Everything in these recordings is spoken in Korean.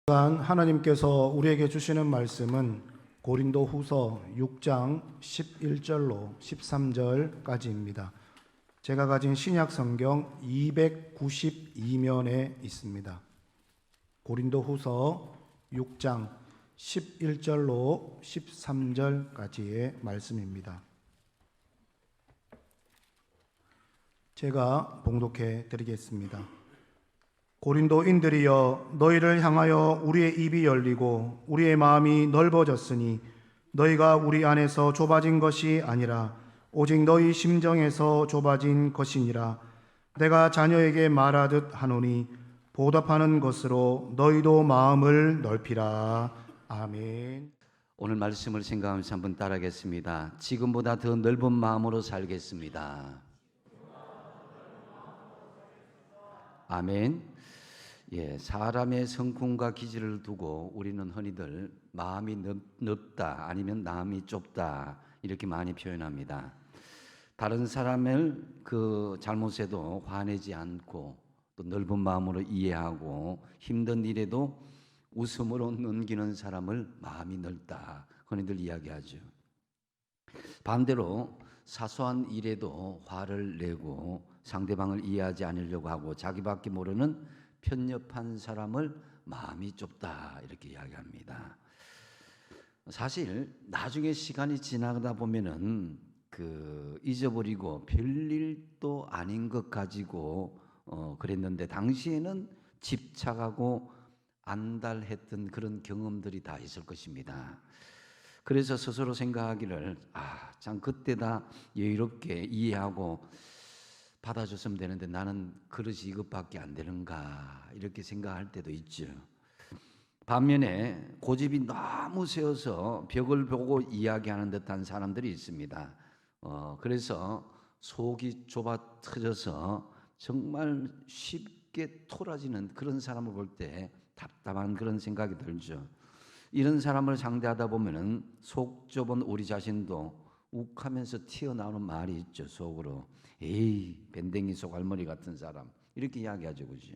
하나님께서 우리에게 주시는 말씀은 고린도 후서 6장 11절로 13절까지입니다. 제가 가진 신약 성경 292면에 있습니다. 고린도 후서 6장 11절로 13절까지의 말씀입니다. 제가 봉독해 드리겠습니다. 고린도인들이여, 너희를 향하여 우리의 입이 열리고 우리의 마음이 넓어졌으니 너희가 우리 안에서 좁아진 것이 아니라 오직 너희 심정에서 좁아진 것이니라. 내가 자녀에게 말하듯 하노니 보답하는 것으로 너희도 마음을 넓히라. 아멘. 오늘 말씀을 생각하면서 한번 따라하겠습니다. 지금보다 더 넓은 마음으로 살겠습니다. 아멘. 사람의 성품과 기질을 두고 우리는 흔히들 마음이 넓다 아니면 마음이 좁다 이렇게 많이 표현합니다. 다른 사람을 그 잘못에도 화내지 않고 또 넓은 마음으로 이해하고 힘든 일에도 웃음으로 넘기는 사람을 마음이 넓다 흔히들 이야기하죠. 반대로 사소한 일에도 화를 내고 상대방을 이해하지 않으려고 하고 자기밖에 모르는 편협한 사람을 마음이 좁다 이렇게 이야기합니다. 사실 나중에 시간이 지나다 보면은 잊어버리고 별일도 아닌 것 가지고 그랬는데 당시에는 집착하고 안달했던 그런 경험들이 다 있을 것입니다. 그래서 스스로 생각하기를 참 그때다 여유롭게 이해하고 받아줬으면 되는데 나는 그릇이 이것밖에 안 되는가 이렇게 생각할 때도 있죠. 반면에 고집이 너무 세어서 벽을 보고 이야기하는 듯한 사람들이 있습니다. 그래서 속이 좁아 터져서 정말 쉽게 토라지는 그런 사람을 볼 때 답답한 그런 생각이 들죠. 이런 사람을 상대하다 보면은 속 좁은 우리 자신도 욱하면서 튀어나오는 말이 있죠. 속으로 에이 밴댕이 속알머리 같은 사람 이렇게 이야기하죠. 그죠?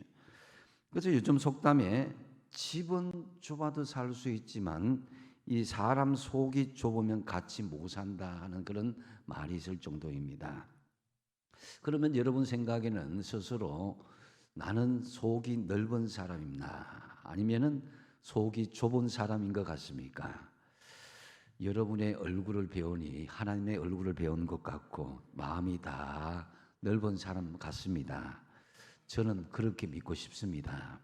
그래서 요즘 속담에 집은 좁아도 살 수 있지만 이 사람 속이 좁으면 같이 못 산다 하는 그런 말이 있을 정도입니다. 그러면 여러분 생각에는 스스로 나는 속이 넓은 사람이나 아니면은 속이 좁은 사람인 것 같습니까? 여러분의 얼굴을 배우니 하나님의 얼굴을 배운 것 같고 마음이 다 넓은 사람 같습니다. 저는 그렇게 믿고 싶습니다.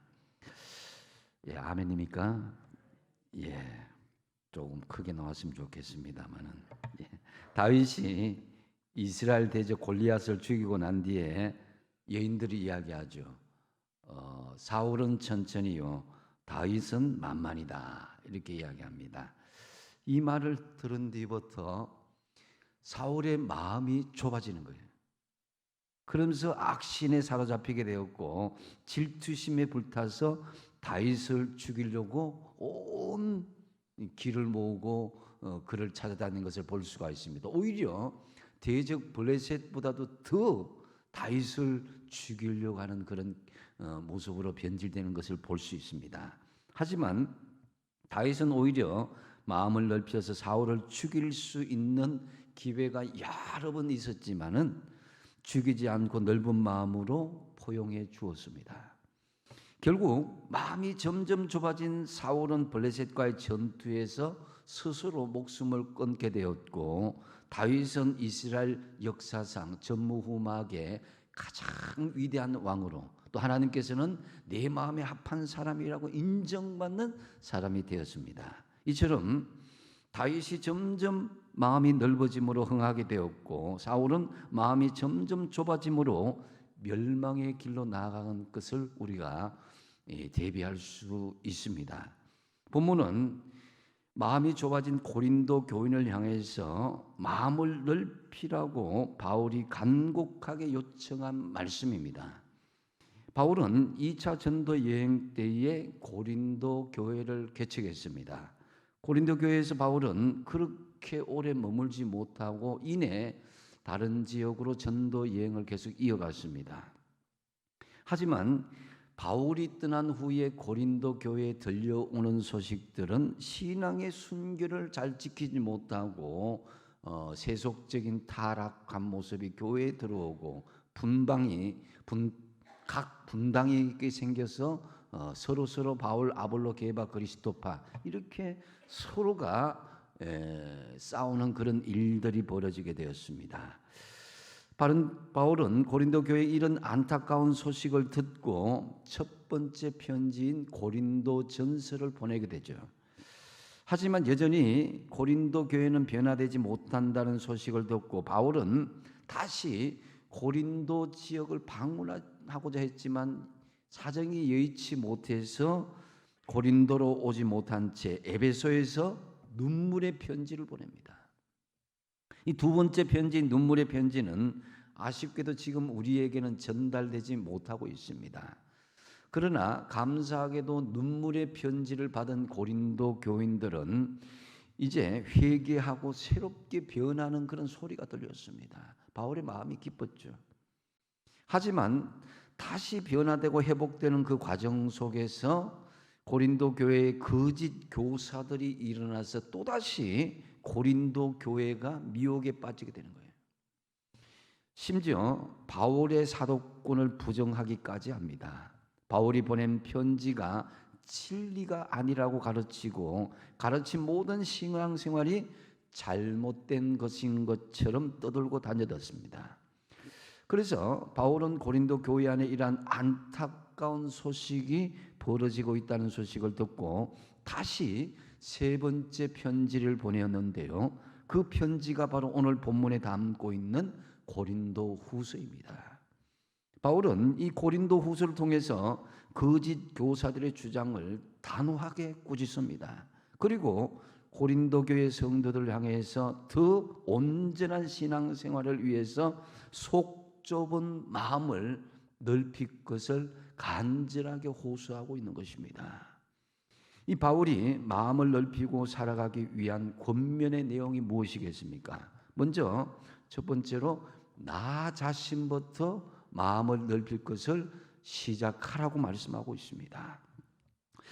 아멘입니까? 조금 크게 나왔으면 좋겠습니다만은 다윗이 이스라엘 대적 골리앗을 죽이고 난 뒤에 여인들이 이야기하죠. 사울은 천천히요, 다윗은 만만이다 이렇게 이야기합니다. 이 말을 들은 뒤부터 사울의 마음이 좁아지는 거예요. 그러면서 악신에 사로잡히게 되었고 질투심에 불타서 다윗을 죽이려고 온 길을 모으고 그를 찾아다니는 것을 볼 수가 있습니다. 오히려 대적 블레셋보다도 더 다윗을 죽이려고 하는 그런 모습으로 변질되는 것을 볼 수 있습니다. 하지만 다윗은 오히려 마음을 넓혀서 사울을 죽일 수 있는 기회가 여러 번 있었지만은 죽이지 않고 넓은 마음으로 포용해 주었습니다. 결국 마음이 점점 좁아진 사울은 블레셋과의 전투에서 스스로 목숨을 끊게 되었고 다윗은 이스라엘 역사상 전무후무하게 가장 위대한 왕으로 또 하나님께서는 내 마음에 합한 사람이라고 인정받는 사람이 되었습니다. 이처럼 다윗이 점점 마음이 넓어짐으로 흥하게 되었고 사울은 마음이 점점 좁아짐으로 멸망의 길로 나아가는 것을 우리가 대비할 수 있습니다. 본문은 마음이 좁아진 고린도 교인을 향해서 마음을 넓히라고 바울이 간곡하게 요청한 말씀입니다. 바울은 2차 전도 여행 때에 고린도 교회를 개척했습니다. 고린도 교회에서 바울은 그렇게 오래 머물지 못하고 이내 다른 지역으로 전도 여행을 계속 이어갔습니다. 하지만 바울이 떠난 후에 고린도 교회에 들려오는 소식들은 신앙의 순결을 잘 지키지 못하고 세속적인 타락한 모습이 교회에 들어오고 각 분당이 생겨서 서로 바울, 아볼로, 게바, 그리스도파 이렇게 서로가 싸우는 그런 일들이 벌어지게 되었습니다. 바울은 고린도 교회에 이런 안타까운 소식을 듣고 첫 번째 편지인 고린도 전서를 보내게 되죠. 하지만 여전히 고린도 교회는 변화되지 못한다는 소식을 듣고 바울은 다시 고린도 지역을 방문하고자 했지만 사정이 여의치 못해서 고린도로 오지 못한 채 에베소에서 눈물의 편지를 보냅니다. 이 두 번째 편지인 눈물의 편지는 아쉽게도 지금 우리에게는 전달되지 못하고 있습니다. 그러나 감사하게도 눈물의 편지를 받은 고린도 교인들은 이제 회개하고 새롭게 변하는 그런 소리가 들렸습니다. 바울의 마음이 기뻤죠. 하지만 다시 변화되고 회복되는 그 과정 속에서 고린도 교회의 거짓 교사들이 일어나서 또다시 고린도 교회가 미혹에 빠지게 되는 거예요. 심지어 바울의 사도권을 부정하기까지 합니다. 바울이 보낸 편지가 진리가 아니라고 가르치고 가르친 모든 신앙생활이 잘못된 것인 것처럼 떠들고 다녔습니다. 그래서 바울은 고린도 교회 안에 이러한 안타까운 소식이 벌어지고 있다는 소식을 듣고 다시 세 번째 편지를 보내었는데요. 그 편지가 바로 오늘 본문에 담고 있는 고린도 후서입니다. 바울은 이 고린도 후서를 통해서 거짓 교사들의 주장을 단호하게 꾸짖습니다. 그리고 고린도 교회 성도들을 향해서 더 온전한 신앙생활을 위해서 속 좁은 마음을 넓힐 것을 간절하게 호소하고 있는 것입니다. 이 바울이 마음을 넓히고 살아가기 위한 권면의 내용이 무엇이겠습니까? 먼저 첫 번째로 나 자신부터 마음을 넓힐 것을 시작하라고 말씀하고 있습니다.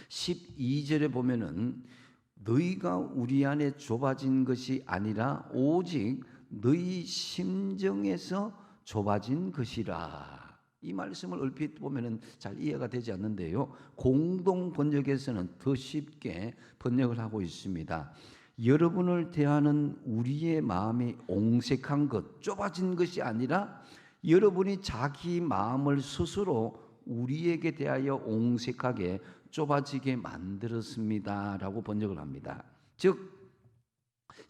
12절에 보면은 너희가 우리 안에 좁아진 것이 아니라 오직 너희 심정에서 좁아진 것이라. 이 말씀을 얼핏 보면은 잘 이해가 되지 않는데요. 공동 번역에서는 더 쉽게 번역을 하고 있습니다. 여러분을 대하는 우리의 마음이 옹색한 것, 좁아진 것이 아니라 여러분이 자기 마음을 스스로 우리에게 대하여 옹색하게 좁아지게 만들었습니다라고 번역을 합니다. 즉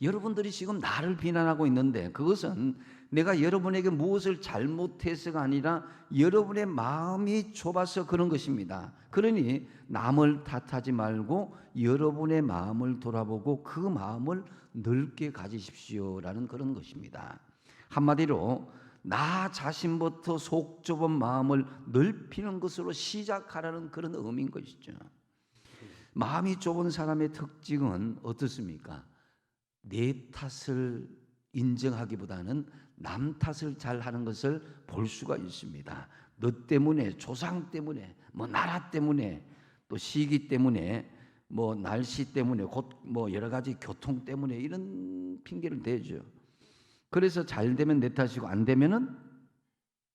여러분들이 지금 나를 비난하고 있는데 그것은 내가 여러분에게 무엇을 잘못해서가 아니라 여러분의 마음이 좁아서 그런 것입니다. 그러니 남을 탓하지 말고 여러분의 마음을 돌아보고 그 마음을 넓게 가지십시오라는 그런 것입니다. 한마디로 나 자신부터 속 좁은 마음을 넓히는 것으로 시작하라는 그런 의미인 것이죠. 마음이 좁은 사람의 특징은 어떻습니까? 내 탓을 인정하기보다는 남 탓을 잘 하는 것을 볼 수가 있습니다. 너 때문에, 조상 때문에, 나라 때문에, 또 시기 때문에, 날씨 때문에, 여러 가지 교통 때문에 이런 핑계를 대죠. 그래서 잘 되면 내 탓이고 안 되면은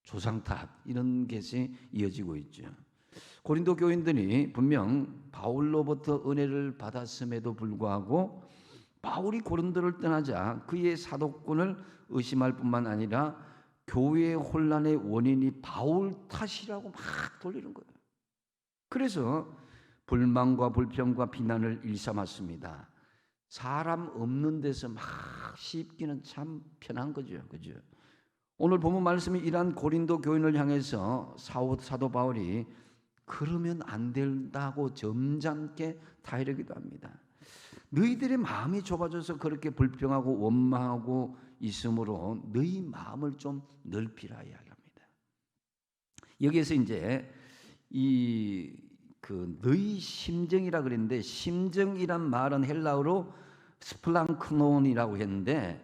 조상 탓 이런 것이 이어지고 있죠. 고린도 교인들이 분명 바울로부터 은혜를 받았음에도 불구하고 바울이 고린도를 떠나자 그의 사도권을 의심할 뿐만 아니라 교회의 혼란의 원인이 바울 탓이라고 막 돌리는 거예요. 그래서 불만과 불평과 비난을 일삼았습니다. 사람 없는 데서 막 씹기는 참 편한 거죠. 그죠? 오늘 본문 말씀이 이러한 고린도 교인을 향해서 사도 바울이 그러면 안 된다고 점잖게 타이르기도 합니다. 너희들의 마음이 좁아져서 그렇게 불평하고 원망하고 있으므로 너희 마음을 좀 넓히라 이야기합니다. 여기에서 이제 너희 심정이라 그랬는데 심정이란 말은 헬라어로 스플랑크논이라고 했는데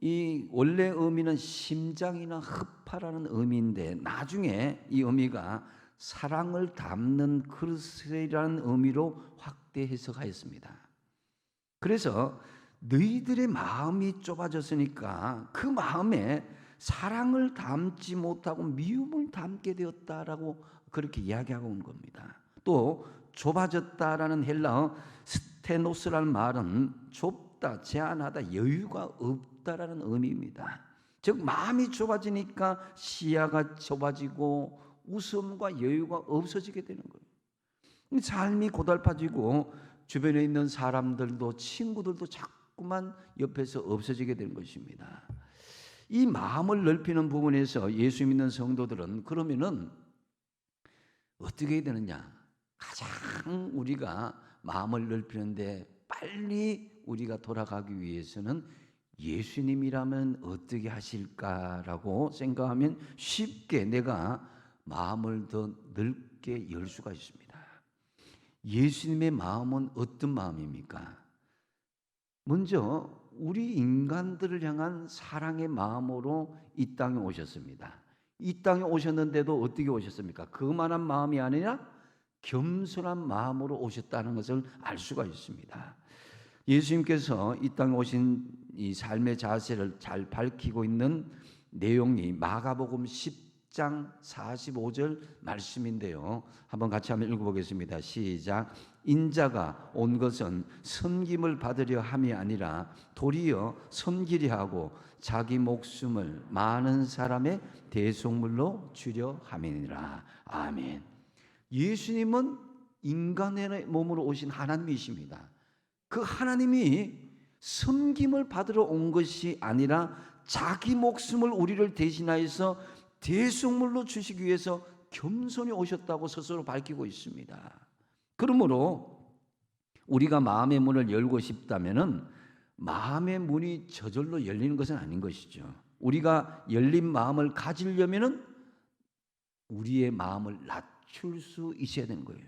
이 원래 의미는 심장이나 흡하라는 의미인데 나중에 이 의미가 사랑을 담는 그릇이라는 의미로 확대 해석하였습니다. 그래서 너희들의 마음이 좁아졌으니까 그 마음에 사랑을 담지 못하고 미움을 담게 되었다라고 그렇게 이야기하고 온 겁니다. 또 좁아졌다라는 헬라어 스테노스라는 말은 좁다, 제한하다, 여유가 없다라는 의미입니다. 즉 마음이 좁아지니까 시야가 좁아지고 웃음과 여유가 없어지게 되는 거예요. 삶이 고달파지고 주변에 있는 사람들도 친구들도 자꾸만 옆에서 없어지게 되는 것입니다. 이 마음을 넓히는 부분에서 예수 믿는 성도들은 그러면은 어떻게 해야 되느냐? 가장 우리가 마음을 넓히는데 빨리 우리가 돌아가기 위해서는 예수님이라면 어떻게 하실까라고 생각하면 쉽게 내가 마음을 더 넓게 열 수가 있습니다. 예수님의 마음은 어떤 마음입니까? 먼저 우리 인간들을 향한 사랑의 마음으로 이 땅에 오셨습니다. 이 땅에 오셨는데도 어떻게 오셨습니까? 그만한 마음이 아니라 겸손한 마음으로 오셨다는 것을 알 수가 있습니다. 예수님께서 이 땅에 오신 이 삶의 자세를 잘 밝히고 있는 내용이 마가복음 10장 45절 말씀인데요. 한번 같이 한번 읽어보겠습니다. 시작. 인자가 온 것은 섬김을 받으려 함이 아니라 도리어 섬기려 하고 자기 목숨을 많은 사람의 대속물로 주려 함이니라. 아멘. 예수님은 인간의 몸으로 오신 하나님이십니다. 그 하나님이 섬김을 받으러 온 것이 아니라 자기 목숨을 우리를 대신하여서 대속물로 주시기 위해서 겸손히 오셨다고 스스로 밝히고 있습니다. 그러므로 우리가 마음의 문을 열고 싶다면은 마음의 문이 저절로 열리는 것은 아닌 것이죠. 우리가 열린 마음을 가지려면은 우리의 마음을 낮출 수 있어야 되는 거예요.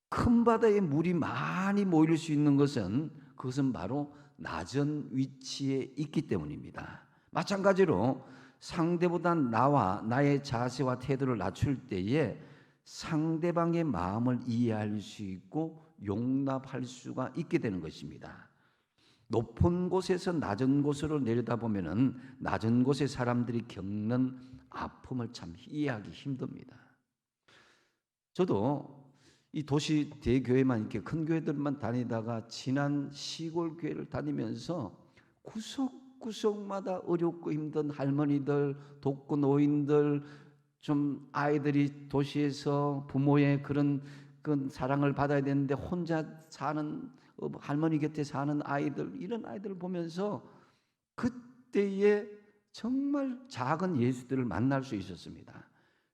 큰 바다에 물이 많이 모일 수 있는 것은 그것은 바로 낮은 위치에 있기 때문입니다. 마찬가지로 상대보다 나와 나의 자세와 태도를 낮출 때에 상대방의 마음을 이해할 수 있고 용납할 수가 있게 되는 것입니다. 높은 곳에서 낮은 곳으로 내려다보면은 낮은 곳의 사람들이 겪는 아픔을 참 이해하기 힘듭니다. 저도 이 도시 대교회만 이렇게 큰 교회들만 다니다가 지난 시골 교회를 다니면서 구석구석마다 어렵고 힘든 할머니들, 독거 노인들, 좀 아이들이 도시에서 부모의 그런 사랑을 받아야 되는데 혼자 사는 할머니 곁에 사는 아이들, 이런 아이들을 보면서 그때에 정말 작은 예수들을 만날 수 있었습니다.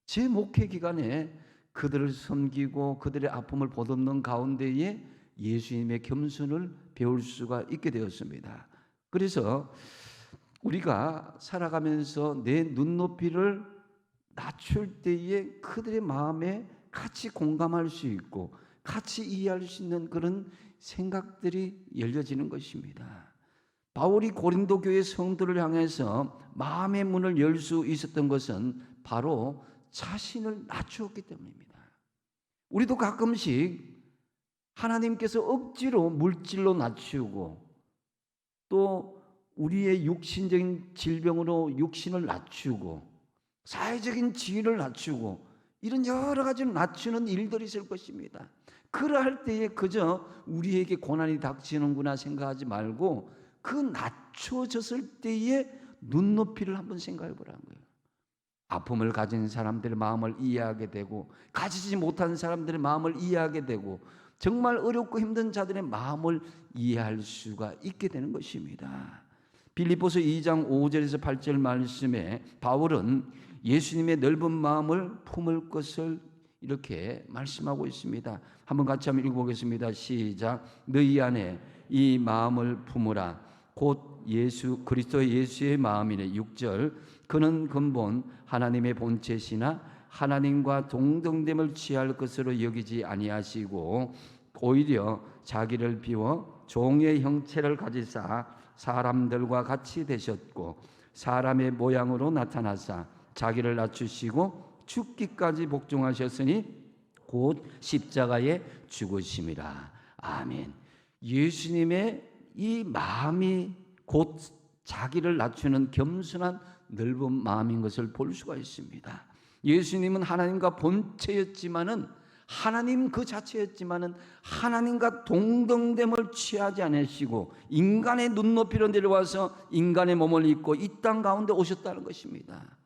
제 목회 기간에 그들을 섬기고 그들의 아픔을 보듬는 가운데에 예수님의 겸손을 배울 수가 있게 되었습니다. 그래서 우리가 살아가면서 내 눈높이를 낮출 때에 그들의 마음에 같이 공감할 수 있고 같이 이해할 수 있는 그런 생각들이 열려지는 것입니다. 바울이 고린도 교회 성도를 향해서 마음의 문을 열 수 있었던 것은 바로 자신을 낮추었기 때문입니다. 우리도 가끔씩 하나님께서 억지로 물질로 낮추고 또 우리의 육신적인 질병으로 육신을 낮추고 사회적인 지위를 낮추고 이런 여러 가지를 낮추는 일들이 있을 것입니다. 그러할 때에 그저 우리에게 고난이 닥치는구나 생각하지 말고 그 낮춰졌을 때의 눈높이를 한번 생각해 보라는 거예요. 아픔을 가진 사람들의 마음을 이해하게 되고 가지지 못한 사람들의 마음을 이해하게 되고 정말 어렵고 힘든 자들의 마음을 이해할 수가 있게 되는 것입니다. 빌립보서 2장 5절에서 8절 말씀에 바울은 예수님의 넓은 마음을 품을 것을 이렇게 말씀하고 있습니다. 한번 같이 한번 읽어보겠습니다. 시작. 너희 안에 이 마음을 품으라. 곧 예수 그리스도 예수의 마음이네. 6절. 그는 근본 하나님의 본체시나 하나님과 동등됨을 취할 것으로 여기지 아니하시고 오히려 자기를 비워 종의 형체를 가지사 사람들과 같이 되셨고 사람의 모양으로 나타나사 자기를 낮추시고 죽기까지 복종하셨으니 곧 십자가에 죽으심이라. 아멘. 예수님의 이 마음이 곧 자기를 낮추는 겸손한 넓은 마음인 것을 볼 수가 있습니다. 예수님은 하나님과 본체였지만은, 하나님 그 자체였지만은 하나님과 동등됨을 취하지 않으시고 인간의 눈높이로 내려와서 인간의 몸을 입고 이 땅 가운데 오셨다는 것입니다.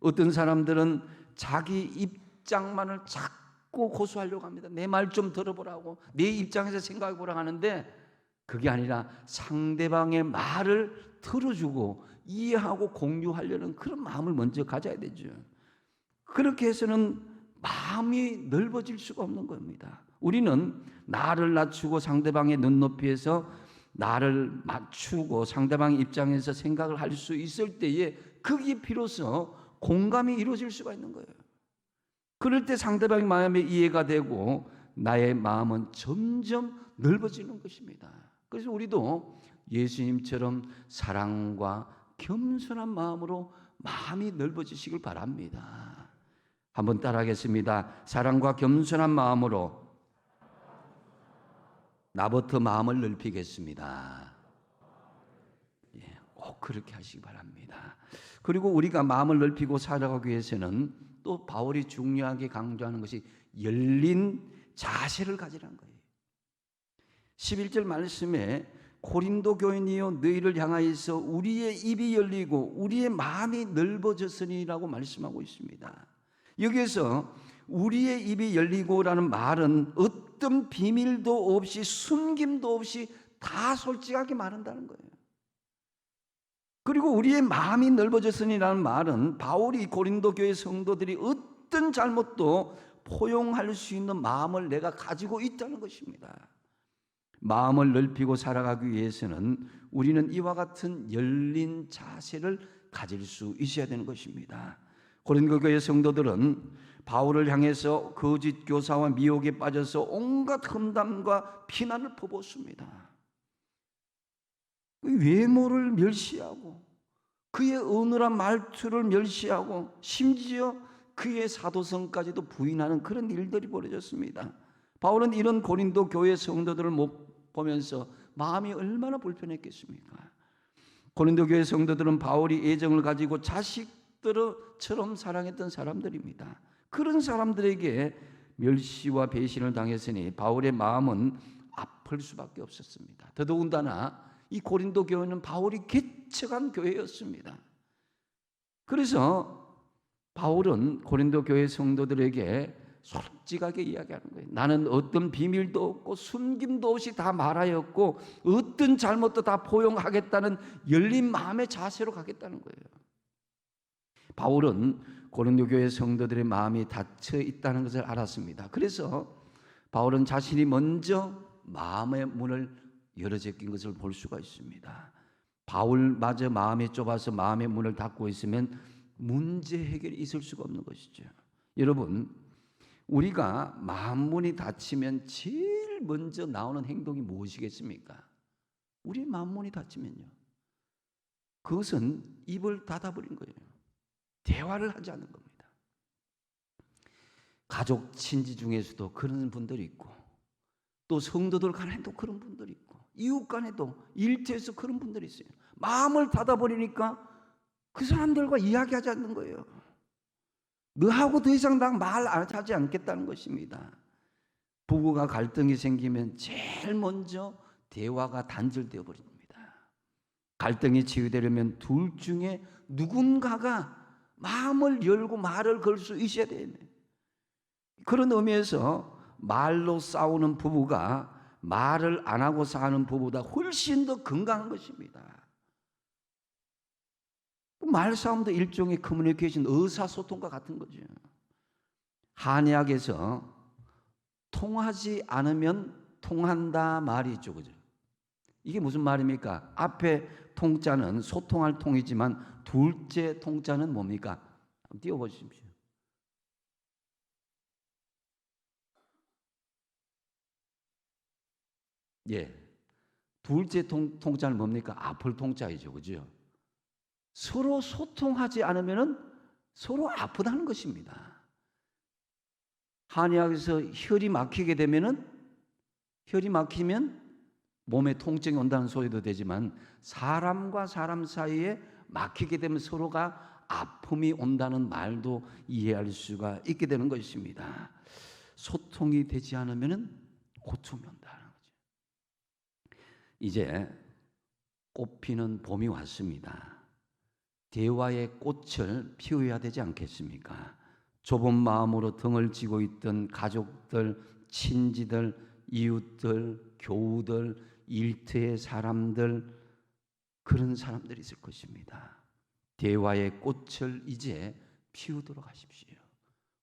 어떤 사람들은 자기 입장만을 자꾸 고수하려고 합니다. 내 말 좀 들어보라고, 내 입장에서 생각해보라고 하는데, 그게 아니라 상대방의 말을 들어주고 이해하고 공유하려는 그런 마음을 먼저 가져야 되죠. 그렇게 해서는 마음이 넓어질 수가 없는 겁니다. 우리는 나를 낮추고 상대방의 눈높이에서 나를 맞추고 상대방의 입장에서 생각을 할 수 있을 때에 그게 비로소 공감이 이루어질 수가 있는 거예요. 그럴 때 상대방의 마음에 이해가 되고 나의 마음은 점점 넓어지는 것입니다. 그래서 우리도 예수님처럼 사랑과 겸손한 마음으로 마음이 넓어지시길 바랍니다. 한번 따라하겠습니다. 사랑과 겸손한 마음으로 나부터 마음을 넓히겠습니다. 꼭 그렇게 하시기 바랍니다. 그리고 우리가 마음을 넓히고 살아가기 위해서는 또 바울이 중요하게 강조하는 것이 열린 자세를 가지라는 거예요. 11절 말씀에 고린도 교인이여 너희를 향하여서 우리의 입이 열리고 우리의 마음이 넓어졌으니라고 말씀하고 있습니다. 여기에서 우리의 입이 열리고라는 말은 어떤 비밀도 없이 숨김도 없이 다 솔직하게 말한다는 거예요. 그리고 우리의 마음이 넓어졌으니라는 말은 바울이 고린도 교회 성도들이 어떤 잘못도 포용할 수 있는 마음을 내가 가지고 있다는 것입니다. 마음을 넓히고 살아가기 위해서는 우리는 이와 같은 열린 자세를 가질 수 있어야 되는 것입니다. 고린도 교회 성도들은 바울을 향해서 거짓 교사와 미혹에 빠져서 온갖 험담과 비난을 퍼붓습니다. 외모를 멸시하고 그의 어눌한 말투를 멸시하고 심지어 그의 사도성까지도 부인하는 그런 일들이 벌어졌습니다. 바울은 이런 고린도 교회 성도들을 못 보면서 마음이 얼마나 불편했겠습니까? 고린도 교회 성도들은 바울이 애정을 가지고 자식들처럼 사랑했던 사람들입니다. 그런 사람들에게 멸시와 배신을 당했으니 바울의 마음은 아플 수밖에 없었습니다. 더더군다나 이 고린도 교회는 바울이 개척한 교회였습니다. 그래서 바울은 고린도 교회 성도들에게 솔직하게 이야기하는 거예요. 나는 어떤 비밀도 없고 숨김도 없이 다 말하였고 어떤 잘못도 다 포용하겠다는 열린 마음의 자세로 가겠다는 거예요. 바울은 고린도 교회 성도들의 마음이 닫혀 있다는 것을 알았습니다. 그래서 바울은 자신이 먼저 마음의 문을 열어 제낀 것을 볼 수가 있습니다. 바울마저 마음이 좁아서 마음의 문을 닫고 있으면 문제 해결이 있을 수가 없는 것이죠. 여러분, 우리가 마음 문이 닫히면 제일 먼저 나오는 행동이 무엇이겠습니까? 우리 마음 문이 닫히면요, 그것은 입을 닫아버린 거예요. 대화를 하지 않는 겁니다. 가족 친지 중에서도 그런 분들이 있고, 또 성도들 간에도 그런 분들이 있고, 이웃 간에도 일터에서 그런 분들이 있어요. 마음을 닫아버리니까 그 사람들과 이야기하지 않는 거예요. 너하고 더 이상 나 말 하지 않겠다는 것입니다. 부부가 갈등이 생기면 제일 먼저 대화가 단절되어 버립니다. 갈등이 치유되려면 둘 중에 누군가가 마음을 열고 말을 걸 수 있어야 돼요. 그런 의미에서 말로 싸우는 부부가 말을 안 하고 사는 부부보다 훨씬 더 건강한 것입니다. 말싸움도 일종의 커뮤니케이션, 의사소통과 같은 거죠. 한의학에서 통하지 않으면 통한다 말이 있죠, 그죠? 이게 무슨 말입니까? 앞에 통자는 소통할 통이지만 둘째 통자는 뭡니까? 한번 띄워보십시오. 예, 둘째 통자는 뭡니까? 아플 통자이죠, 그죠? 서로 소통하지 않으면 서로 아프다는 것입니다. 한의학에서 혈이 막히면 몸에 통증이 온다는 소리도 되지만 사람과 사람 사이에 막히게 되면 서로가 아픔이 온다는 말도 이해할 수가 있게 되는 것입니다. 소통이 되지 않으면 고통이 온다는 거죠. 이제 꽃피는 봄이 왔습니다. 대화의 꽃을 피워야 되지 않겠습니까? 좁은 마음으로 등을 지고 있던 가족들, 친지들, 이웃들, 교우들, 일터의 사람들, 그런 사람들이 있을 것입니다. 대화의 꽃을 이제 피우도록 하십시오.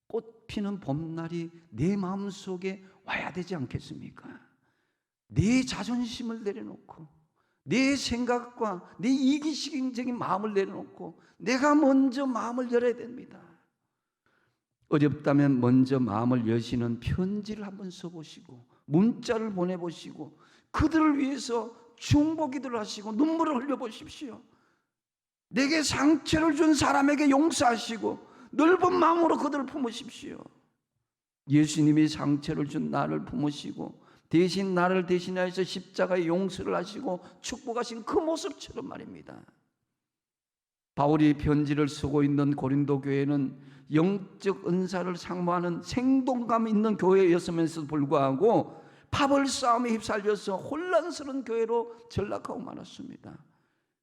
꽃 피는 봄날이 내 마음속에 와야 되지 않겠습니까? 내 자존심을 내려놓고 내 생각과 내 이기적인 마음을 내려놓고 내가 먼저 마음을 열어야 됩니다. 어렵다면 먼저 마음을 여시는 편지를 한번 써보시고 문자를 보내보시고 그들을 위해서 중보기도를 하시고 눈물을 흘려보십시오. 내게 상처를 준 사람에게 용서하시고 넓은 마음으로 그들을 품으십시오. 예수님이 상처를 준 나를 품으시고 대신 나를 대신하여서 십자가의 용서를 하시고 축복하신 그 모습처럼 말입니다. 바울이 편지를 쓰고 있는 고린도 교회는 영적 은사를 상모하는 생동감 있는 교회였으면서도 불구하고 파벌 싸움에 휩쓸려서 혼란스러운 교회로 전락하고 말았습니다.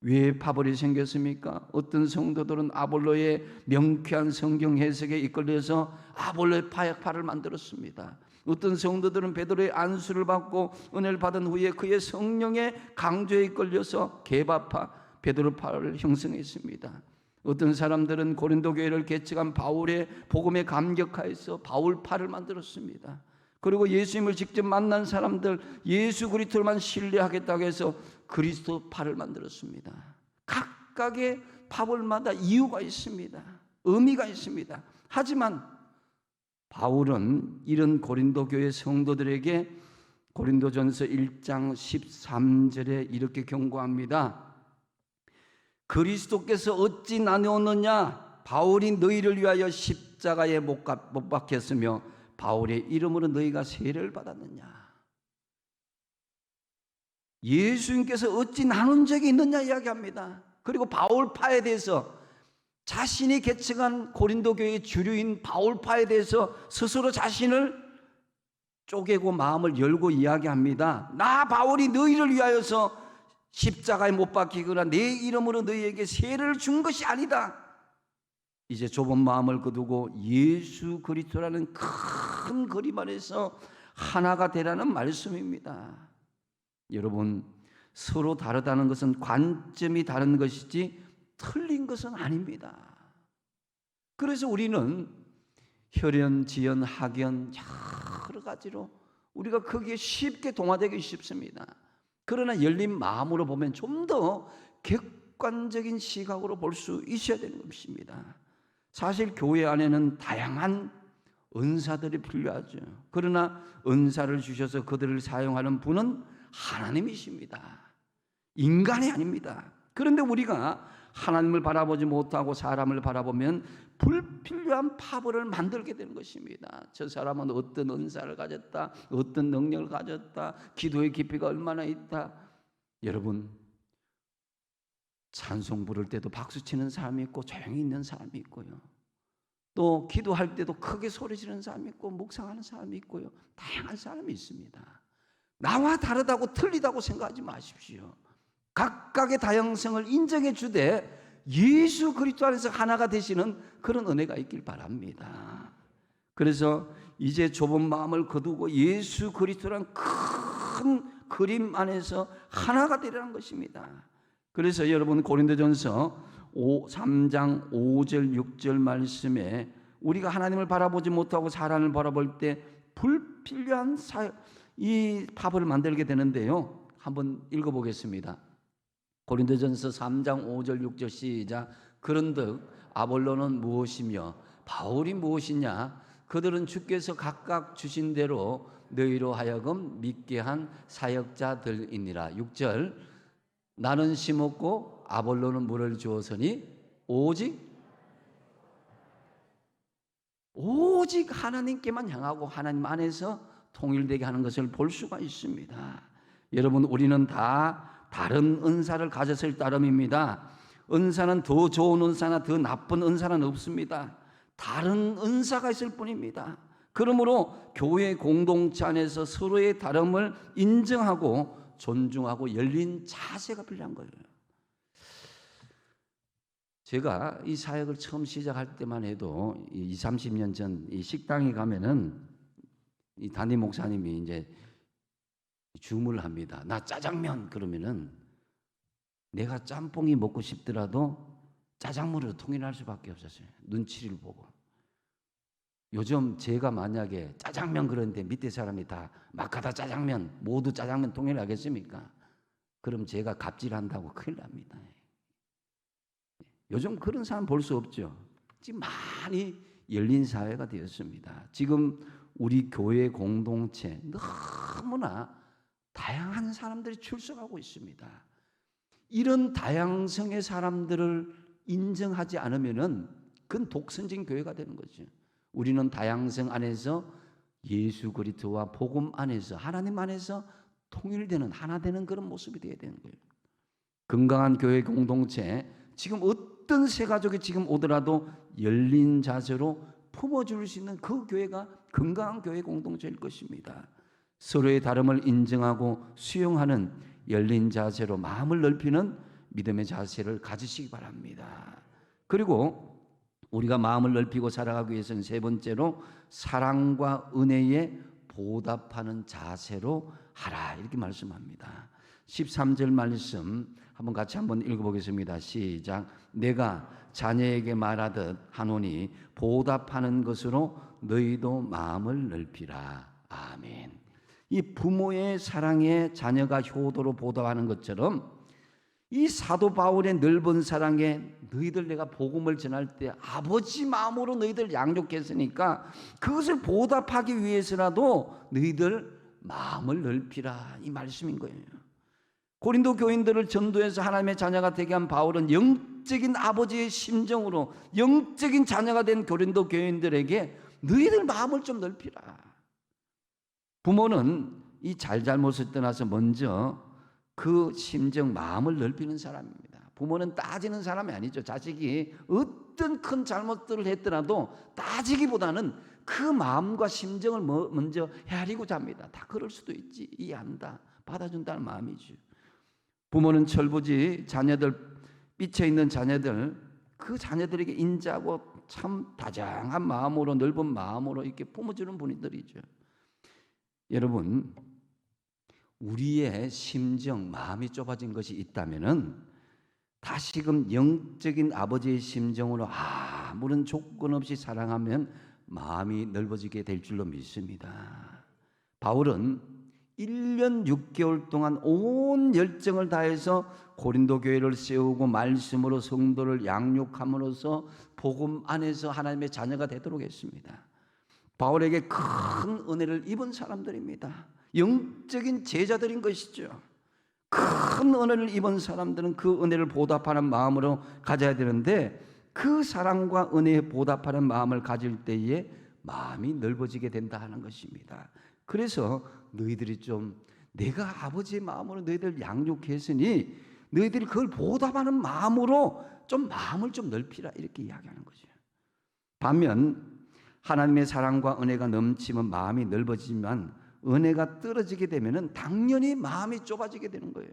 왜 파벌이 생겼습니까? 어떤 성도들은 아볼로의 명쾌한 성경 해석에 이끌려서 아볼로의 파역파를 만들었습니다. 어떤 성도들은 베드로의 안수를 받고 은혜를 받은 후에 그의 성령의 강조에 이끌려서 개바파, 베드로파를 형성했습니다. 어떤 사람들은 고린도 교회를 개척한 바울의 복음에 감격하여서 바울파를 만들었습니다. 그리고 예수님을 직접 만난 사람들, 예수 그리스도만 신뢰하겠다고 해서 그리스도파를 만들었습니다. 각각의 파벌마다 이유가 있습니다. 의미가 있습니다. 하지만 바울은 이런 고린도 교회 성도들에게 고린도전서 1장 13절에 이렇게 경고합니다. 그리스도께서 어찌 나누었느냐? 바울이 너희를 위하여 십자가에 못 박혔으며 바울의 이름으로 너희가 세례를 받았느냐? 예수님께서 어찌 나눈 적이 있느냐 이야기합니다. 그리고 바울파에 대해서 자신이 개척한 고린도 교회의 주류인 바울파에 대해서 스스로 자신을 쪼개고 마음을 열고 이야기합니다. 나 바울이 너희를 위하여서 십자가에 못 박히거나 내 이름으로 너희에게 세례를 준 것이 아니다. 이제 좁은 마음을 거두고 예수 그리스도라는 큰 그림 안에서 하나가 되라는 말씀입니다. 여러분, 서로 다르다는 것은 관점이 다른 것이지 틀린 것은 아닙니다. 그래서 우리는 혈연, 지연, 학연 여러 가지로 우리가 거기에 쉽게 동화되기 쉽습니다. 그러나 열린 마음으로 보면 좀 더 객관적인 시각으로 볼 수 있어야 되는 것입니다. 사실 교회 안에는 다양한 은사들이 필요하죠. 그러나 은사를 주셔서 그들을 사용하는 분은 하나님이십니다. 인간이 아닙니다. 그런데 우리가 하나님을 바라보지 못하고 사람을 바라보면 불필요한 파벌을 만들게 되는 것입니다. 저 사람은 어떤 은사를 가졌다, 어떤 능력을 가졌다, 기도의 깊이가 얼마나 있다. 여러분, 찬송 부를 때도 박수 치는 사람이 있고 조용히 있는 사람이 있고요. 또 기도할 때도 크게 소리 지르는 사람이 있고 묵상하는 사람이 있고요. 다양한 사람이 있습니다. 나와 다르다고 틀리다고 생각하지 마십시오. 각각의 다양성을 인정해 주되 예수 그리스도 안에서 하나가 되시는 그런 은혜가 있길 바랍니다. 그래서 이제 좁은 마음을 거두고 예수 그리스도란 큰 그림 안에서 하나가 되라는 것입니다. 그래서 여러분 고린도전서 3장 5절 6절 말씀에 우리가 하나님을 바라보지 못하고 사람을 바라볼 때 불필요한 이 파벌을 만들게 되는데요. 한번 읽어보겠습니다. 고린도전서 3장 5절 6절 시작. 그런즉 아볼로는 무엇이며 바울이 무엇이냐? 그들은 주께서 각각 주신 대로 너희로 하여금 믿게 한 사역자들이니라. 6절. 나는 심었고 아볼로는 물을 주었으니 오직 오직 하나님께만 향하고 하나님 안에서 통일되게 하는 것을 볼 수가 있습니다. 여러분, 우리는 다 다른 은사를 가졌을 따름입니다. 은사는 더 좋은 은사나 더 나쁜 은사는 없습니다. 다른 은사가 있을 뿐입니다. 그러므로 교회 공동체 안에서 서로의 다름을 인정하고 존중하고 열린 자세가 필요한 거예요. 제가 이 사역을 처음 시작할 때만 해도 20, 30년 전 이 식당에 가면은 이 담임 목사님이 이제 주문을 합니다. 나 짜장면 그러면은 내가 짬뽕이 먹고 싶더라도 짜장면으로 통일할 수밖에 없었어요. 눈치를 보고. 요즘 제가 만약에 짜장면 그러는데 밑에 사람이 다 막하다 짜장면 모두 짜장면 통일하겠습니까? 그럼 제가 갑질한다고 큰일 납니다. 요즘 그런 사람 볼 수 없죠. 지금 많이 열린 사회가 되었습니다. 지금 우리 교회 공동체 너무나 다양한 사람들이 출석하고 있습니다. 이런 다양성의 사람들을 인정하지 않으면은 그건 독선진 교회가 되는 거죠. 우리는 다양성 안에서 예수 그리스도와 복음 안에서 하나님 안에서 통일되는 하나 되는 그런 모습이 되어야 되는 거예요. 건강한 교회 공동체, 지금 어떤 새 가족이 지금 오더라도 열린 자세로 품어줄 수 있는 그 교회가 건강한 교회 공동체일 것입니다. 서로의 다름을 인정하고 수용하는 열린 자세로 마음을 넓히는 믿음의 자세를 가지시기 바랍니다. 그리고 우리가 마음을 넓히고 살아가기 위해서는 세 번째로 사랑과 은혜에 보답하는 자세로 하라 이렇게 말씀합니다. 13절 말씀 한번 같이 한번 읽어보겠습니다. 시작. 내가 자녀에게 말하듯 하노니 보답하는 것으로 너희도 마음을 넓히라. 아멘. 이 부모의 사랑에 자녀가 효도로 보답하는 것처럼 이 사도 바울의 넓은 사랑에 너희들 내가 복음을 전할 때 아버지 마음으로 너희들 양육했으니까 그것을 보답하기 위해서라도 너희들 마음을 넓히라 이 말씀인 거예요. 고린도 교인들을 전도해서 하나님의 자녀가 되게 한 바울은 영적인 아버지의 심정으로 영적인 자녀가 된 고린도 교인들에게 너희들 마음을 좀 넓히라. 부모는 이 잘잘못을 떠나서 먼저 그 심정 마음을 넓히는 사람입니다. 부모는 따지는 사람이 아니죠. 자식이 어떤 큰 잘못들을 했더라도 따지기보다는 그 마음과 심정을 먼저 헤아리고자 합니다. 다 그럴 수도 있지. 이해한다. 받아준다는 마음이죠. 부모는 철부지 자녀들 삐쳐있는 자녀들 그 자녀들에게 인자하고 참 다정한 마음으로 넓은 마음으로 이렇게 품어주는 분들이죠. 여러분 우리의 심정 마음이 좁아진 것이 있다면은 다시금 영적인 아버지의 심정으로 아무런 조건 없이 사랑하면 마음이 넓어지게 될 줄로 믿습니다. 바울은 1년 6개월 동안 온 열정을 다해서 고린도 교회를 세우고 말씀으로 성도를 양육함으로써 복음 안에서 하나님의 자녀가 되도록 했습니다. 바울에게 큰 은혜를 입은 사람들입니다. 영적인 제자들인 것이죠. 큰 은혜를 입은 사람들은 그 은혜를 보답하는 마음으로 가져야 되는데 그 사랑과 은혜에 보답하는 마음을 가질 때에 마음이 넓어지게 된다 하는 것입니다. 그래서 너희들이 좀 내가 아버지의 마음으로 너희들 양육했으니 너희들이 그걸 보답하는 마음으로 좀 마음을 좀 넓히라 이렇게 이야기하는 거죠. 반면 하나님의 사랑과 은혜가 넘치면 마음이 넓어지지만 은혜가 떨어지게 되면 당연히 마음이 좁아지게 되는 거예요.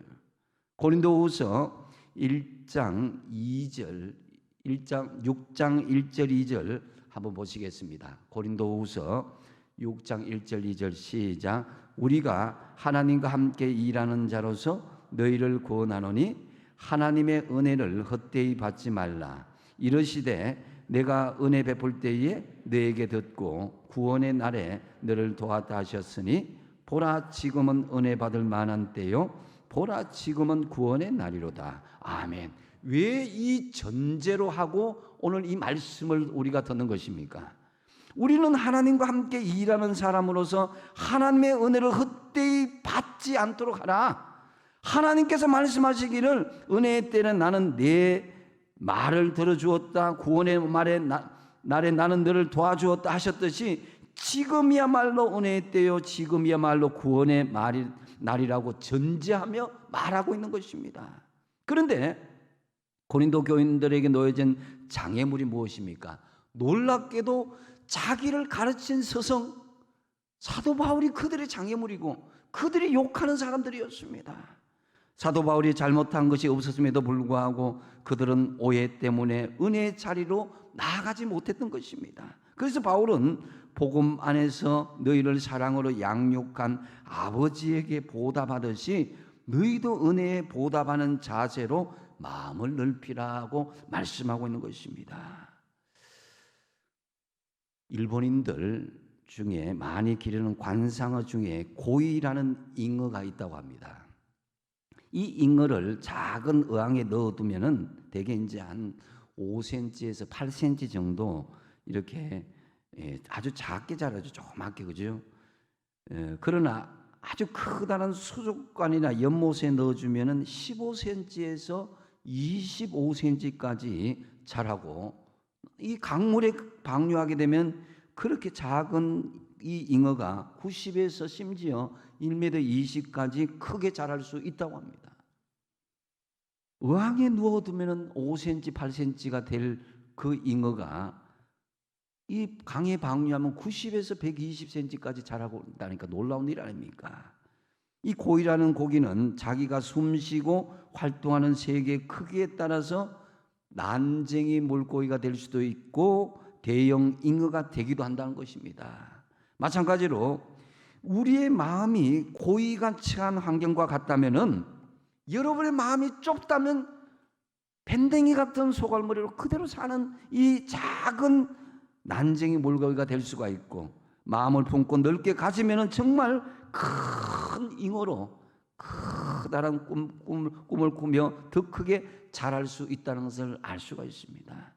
고린도후서 6장 1절 2절 한번 보시겠습니다. 고린도후서 6장 1절 2절 시작. 우리가 하나님과 함께 일하는 자로서 너희를 구원하노니 하나님의 은혜를 헛되이 받지 말라. 이르시되 내가 은혜 베풀 때에 너에게 듣고 구원의 날에 너를 도왔다 하셨으니 보라 지금은 은혜 받을 만한 때요 보라 지금은 구원의 날이로다. 아멘. 왜 이 전제로 하고 오늘 이 말씀을 우리가 듣는 것입니까? 우리는 하나님과 함께 일하는 사람으로서 하나님의 은혜를 헛되이 받지 않도록 하라. 하나님께서 말씀하시기를 은혜의 때는 나는 내 말을 들어주었다. 구원의 말에 날에 나는 너를 도와주었다 하셨듯이 지금이야말로 은혜의 때요, 지금이야말로 구원의 날이라고 전제하며 말하고 있는 것입니다. 그런데 고린도 교인들에게 놓여진 장애물이 무엇입니까? 놀랍게도 자기를 가르친 스승 사도 바울이 그들의 장애물이고 그들이 욕하는 사람들이었습니다. 사도 바울이 잘못한 것이 없었음에도 불구하고 그들은 오해 때문에 은혜의 자리로 나아가지 못했던 것입니다. 그래서 바울은 복음 안에서 너희를 사랑으로 양육한 아버지에게 보답하듯이 너희도 은혜에 보답하는 자세로 마음을 넓히라고 말씀하고 있는 것입니다. 일본인들 중에 많이 기르는 관상어 중에 고이라는 잉어가 있다고 합니다. 이 잉어를 작은 어항에 넣어두면은 대개 이제 한 5cm에서 8cm 정도 이렇게 아주 작게 자라죠. 조그맣게, 그죠? 그러나 아주 크다란 수족관이나 연못에 넣어주면은 15cm에서 25cm까지 자라고, 이 강물에 방류하게 되면 그렇게 작은 이 잉어가 90에서 심지어 1m 20까지 크게 자랄 수 있다고 합니다. 어항에 누워두면 5cm, 8cm가 될 그 잉어가 이 강에 방류하면 90에서 120cm까지 자라고 있다니까 놀라운 일 아닙니까? 이 고이라는 고기는 자기가 숨쉬고 활동하는 세계의 크기에 따라서 난쟁이 물고기가 될 수도 있고 대형 잉어가 되기도 한다는 것입니다. 마찬가지로 우리의 마음이 고이가 처한 환경과 같다면은, 여러분의 마음이 좁다면 밴댕이 같은 소갈머리로 그대로 사는 이 작은 난쟁이 물고기가 될 수가 있고, 마음을 품고 넓게 가지면은 정말 큰 잉어로 커다란 꿈을 꾸며 더 크게 자랄 수 있다는 것을 알 수가 있습니다.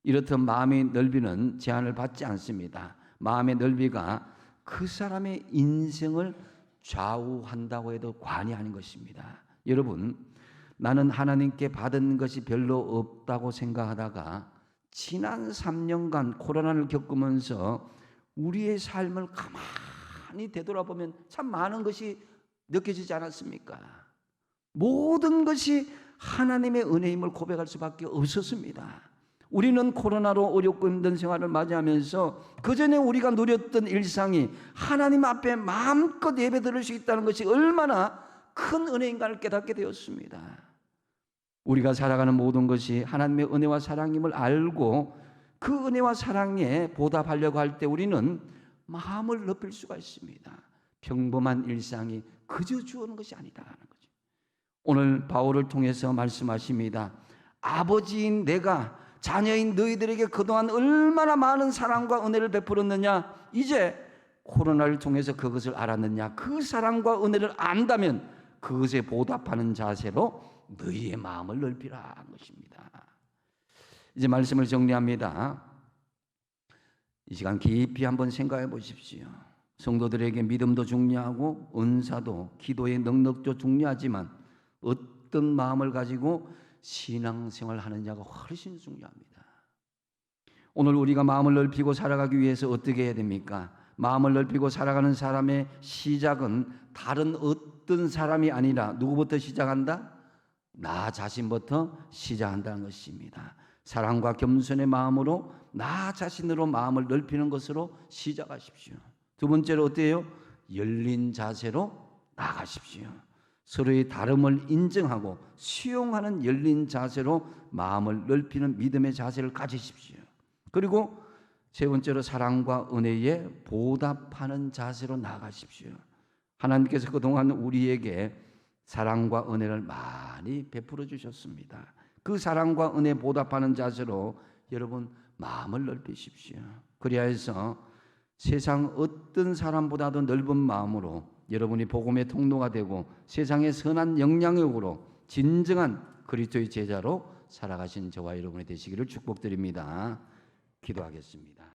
이렇듯 마음의 넓이는 제한을 받지 않습니다. 마음의 넓이가 그 사람의 인생을 좌우한다고 해도 과언이 아닌 것입니다. 여러분, 나는 하나님께 받은 것이 별로 없다고 생각하다가 지난 3년간 코로나를 겪으면서 우리의 삶을 가만히 되돌아보면 참 많은 것이 느껴지지 않았습니까? 모든 것이 하나님의 은혜임을 고백할 수밖에 없었습니다. 우리는 코로나로 어렵고 힘든 생활을 맞이하면서 그전에 우리가 누렸던 일상이 하나님 앞에 마음껏 예배 드릴 수 있다는 것이 얼마나 큰 은혜인가를 깨닫게 되었습니다. 우리가 살아가는 모든 것이 하나님의 은혜와 사랑임을 알고 그 은혜와 사랑에 보답하려고 할 때 우리는 마음을 넓힐 수가 있습니다. 평범한 일상이 그저 주어는 것이 아니다라는 거죠. 오늘 바울을 통해서 말씀하십니다. 아버지인 내가 자녀인 너희들에게 그동안 얼마나 많은 사랑과 은혜를 베풀었느냐, 이제 코로나를 통해서 그것을 알았느냐. 그 사랑과 은혜를 안다면 그것에 보답하는 자세로 너희의 마음을 넓히라 한 것입니다. 이제 말씀을 정리합니다. 이 시간 깊이 한번 생각해 보십시오. 성도들에게 믿음도 중요하고 은사도, 기도의 능력도 중요하지만 어떤 마음을 가지고 신앙생활을 하느냐가 훨씬 중요합니다. 오늘 우리가 마음을 넓히고 살아가기 위해서 어떻게 해야 됩니까? 마음을 넓히고 살아가는 사람의 시작은 다른 어떤 사람이 아니라 누구부터 시작한다? 나 자신부터 시작한다는 것입니다. 사랑과 겸손의 마음으로 나 자신으로 마음을 넓히는 것으로 시작하십시오. 두 번째로 어때요? 열린 자세로 나가십시오. 서로의 다름을 인정하고 수용하는 열린 자세로 마음을 넓히는 믿음의 자세를 가지십시오. 그리고 세 번째로 사랑과 은혜에 보답하는 자세로 나가십시오. 하나님께서 그동안 우리에게 사랑과 은혜를 많이 베풀어 주셨습니다. 그 사랑과 은혜에 보답하는 자세로 여러분 마음을 넓히십시오. 그리하여서 세상 어떤 사람보다도 넓은 마음으로 여러분이 복음의 통로가 되고 세상의 선한 영향력으로 진정한 그리스도의 제자로 살아가신 저와 여러분이 되시기를 축복드립니다. 기도하겠습니다.